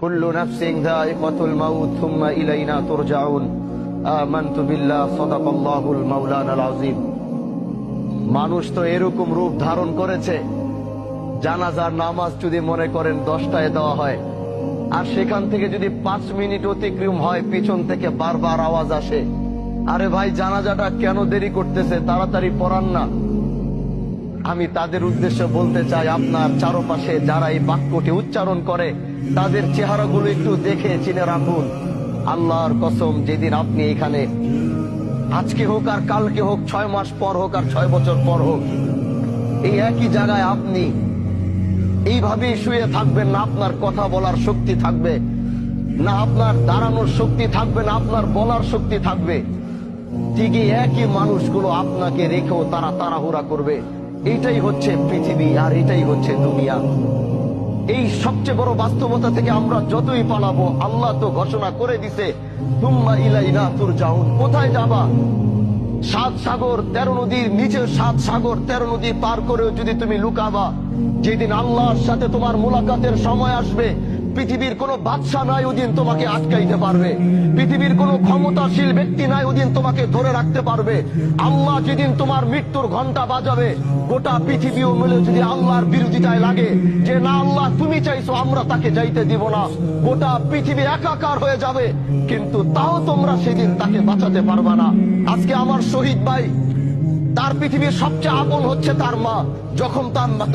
কুল্লু নাফসিন যায়িকাতুল মাউত সুম্মা ইলাইনা তুরজাউন। আমানতু বিল্লাহ, সাদাকাল্লাহুল মাওলানাল আযীম। মানুষ তো এরকম রূপ ধারণ করেছে, জানাজার নামাজ যদি মনে করেন 10টায় দেওয়া হয়, আর সেখান থেকে যদি 5 মিনিট অতিক্রম হয় পিছন থেকে বারবার আওয়াজ আসে, আরে ভাই জানাজাটা কেন দেরি করতেছে, তাড়াতাড়ি পড়ান না। আমি তাদের উদ্দেশ্যে বলতে চাই, আপনার চারপাশে যারা এই বাক্যটি উচ্চারণ করে তাদের চেহারাগুলো একটু দেখে চিনে রাখুন। আল্লাহর কসম, যেদিন আপনি এখানে, আজকে হোক আর কালকে হোক, 6 মাস পর হোক আর 6 বছর পর হোক, এই একই জায়গায় আপনি এইভাবেই শুয়ে থাকবেন, না আপনার কথা বলার শক্তি থাকবে, না আপনার দাঁড়ানোর শক্তি থাকবে, না আপনার বলার শক্তি থাকবে। ঠিকই একই মানুষগুলো আপনাকে রেখেও তারা তাড়াহুড়া করবে। এইটাই হচ্ছে পৃথিবী, আর এটাই হচ্ছে দুনিয়া। এই সবচেয়ে বড় বাস্তবতা থেকে আমরা যতই পালাবো, আল্লাহ তো ঘোষণা করে দিছে, সুম্মা ইলাইনা তুরজাউন। কোথায় যাবা? 7 সাগর 13 নদীর নিচে, 7 সাগর 13 নদী পার করেও যদি তুমি লুকাবা, যেদিন আল্লাহর সাথে তোমার মুলাকাতের সময় আসবে, পৃথিবীর কোন বাদশা নাই ওদিন তোমাকে আটকাইতে পারবে, পৃথিবীর কোন ক্ষমতাশীল ব্যক্তি নাই ওদিন তোমাকে ধরে রাখতে পারবে। আল্লাহ যেদিন তোমার মৃত্যুর ঘন্টা বাজাবে, গোটা পৃথিবীও মিলে যদি আল্লাহর বিরোধিতায় লাগে যে না আল্লাহ তুমি চাইছো, আমরা তাকে যাইতে দিব না, গোটা পৃথিবী একাকার হয়ে যাবে, কিন্তু তাও তোমরা সেদিন তাকে বাঁচাতে পারবা না। আজকে আমার শহীদ ভাই, তার পৃথিবীর সবচেয়ে আপন হচ্ছে তার মা। যখন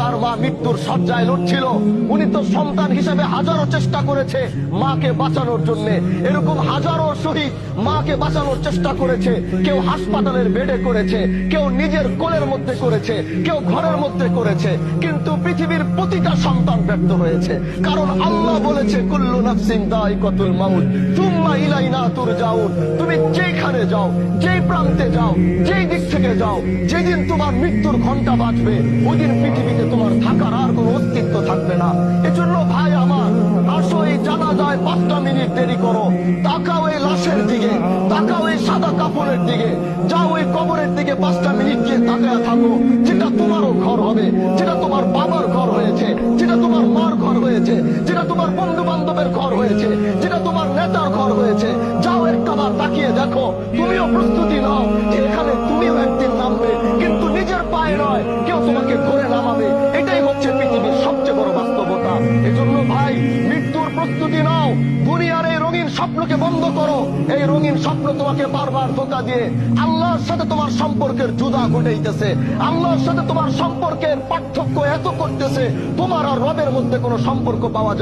তার মা মৃত্যুর শয্যায় লড়ছিল, উনি তো সন্তান হিসেবে হাজারো চেষ্টা করেছে মাকে বাঁচানোর জন্য। এরকম হাজারো শহীদ মাকে বাঁচানোর চেষ্টা করেছে। কেউ হাসপাতালের বেডে করেছে, কেউ নিজের কোলের মধ্যে করেছে, কেউ ঘরের মধ্যে করেছে, কিন্তু পৃথিবীর প্রতিটা সন্তান ব্যর্থ হয়েছে। কারণ আল্লাহ বলেছে, কুল্লু নাফসিন যায়িকাতুল মাউত সুম্মা ইলাইনা তুরজাউন। তুমি যেখানে যাও, যেই প্রান্তে যাও, যেই দিক থেকে যাও, যেদিন তোমার মৃত্যুর ঘন্টা বাজবে, ওদিন পৃথিবীতে তোমার থাকার আর কোনো অস্তিত্ব থাকবে না। এজন্য ভাই আমার, আসো এই জানাজায় 5টা মিনিট দেরি করো, তাকাও এই লাশের দিকে, তাকাও এই সাদা কাপড়ের দিকে, যাও ওই কবরের দিকে 5টা মিনিট গিয়ে তাকায় থাকো। যেটা তোমারও ঘর হবে, যেটা তোমার বাবার ঘর হয়েছে, যেটা তোমার মার ঘর হয়েছে, যেটা তোমার বন্ধু বান্ধবের ঘর হয়েছে, যেটা তোমার নেতার ঘর হয়েছে, যাও একটাবার তাকিয়ে দেখো। তুমিও প্রস্তুতি নাও যে এখানে তুমিও একদিন নামবে, কিন্তু নিজের পায়ে নয়, কেউ তোমাকে ধরে নামাবে। এটাই হচ্ছে পৃথিবীর সবচেয়ে বড় বাস্তবতা। এজন্য ভাই, মৃত্যুর প্রস্তুতি নাও। দুনিয়ার এই রঙিন স্বপ্নকে বন্ধ করো। এই রঙিন স্বপ্ন তোমাকে বারবার ধোঁকা দিয়ে আল্লাহর সাথে তোমার সম্পর্কের জুদা ঘটাইতেছে, আল্লাহর সাথে তোমার সম্পর্কের পার্থক্য এত করতেছে, তোমার আর রবের মধ্যে কোনো সম্পর্ক পাওয়া যায়